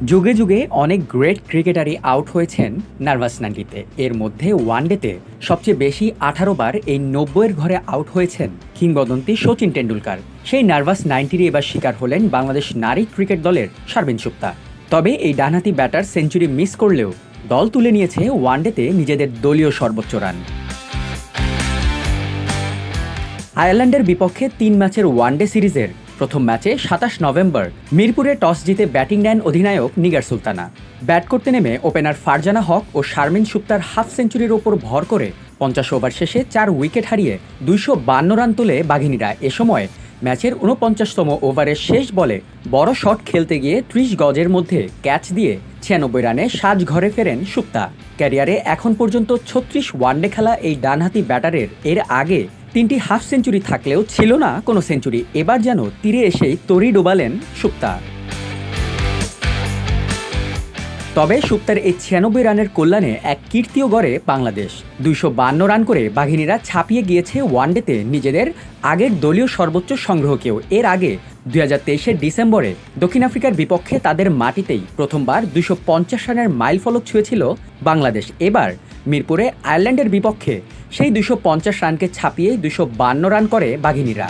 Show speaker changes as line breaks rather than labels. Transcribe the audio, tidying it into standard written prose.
যুগে যুগে অনেক গ্রেট ক্রিকেটারই আউট হয়েছেন নার্ভাস 90-তে। এর মধ্যে ওয়ানডেতে সবচেয়ে বেশি 18 বার এই 90-এর ঘরে আউট হয়েছেন কিংবদন্তি সচিন টেন্ডুলকার। সেই নার্ভাস 90-রই এবার শিকার হলেন বাংলাদেশ নারী ক্রিকেট দলের শারমিন সুক্তা। তবে এই ডানহাতি ব্যাটার সেঞ্চুরি মিস করলেও দল তুলে নিয়েছে ওয়ানডেতে নিজেদের দলীয় সর্বোচ্চ রান। আয়ারল্যান্ডের বিপক্ষে 3 ম্যাচের ওয়ানডে সিরিজের প্রথম ম্যাচে 27 নভেম্বর মিরপুরে টস জিতে ব্যাটিং নেন অধিনায়ক নিগার সুলতানা। ব্যাট করতে নেমে ওপেনার ফারজানা হক ও শারমিন সুক্তার হাফ সেঞ্চুরির ওপর ভর করে 50 ওভার শেষে 4 উইকেট হারিয়ে 252 রান তোলে বাঘিনীরা। এ সময় ম্যাচের 49তম ওভারের শেষ বলে বড় শট খেলতে গিয়ে 30 গজের মধ্যে ক্যাচ দিয়ে 96 রানে সাজঘরে ফেরেন সুক্তা। ক্যারিয়ারে এখন পর্যন্ত 36 ওয়ানডে খেলা এই ডানহাতি ব্যাটারের এর আগে 3টি হাফ সেঞ্চুরি থাকলেও ছিল না কোনো সেঞ্চুরি। এবার যেন তীরে এসেই তরি ডোবালেন সুক্তা। তবে সুক্তার এই 96 রানের কল্যাণে এক কীর্তিও গড়ে বাংলাদেশ। 252 রান করে বাঘিনীরা ছাপিয়ে গিয়েছে ওয়ানডেতে নিজেদের আগের দলীয় সর্বোচ্চ সংগ্রহকেও। এর আগে 2023-এর ডিসেম্বরে দক্ষিণ আফ্রিকার বিপক্ষে তাদের মাটিতেই প্রথমবার 250 রানের মাইলফলক ছুঁয়েছিল বাংলাদেশ। এবার মিরপুরে আয়ারল্যান্ডের বিপক্ষে সেই 250 রানকে ছাপিয়ে 252 রান করে বাঘিনীরা।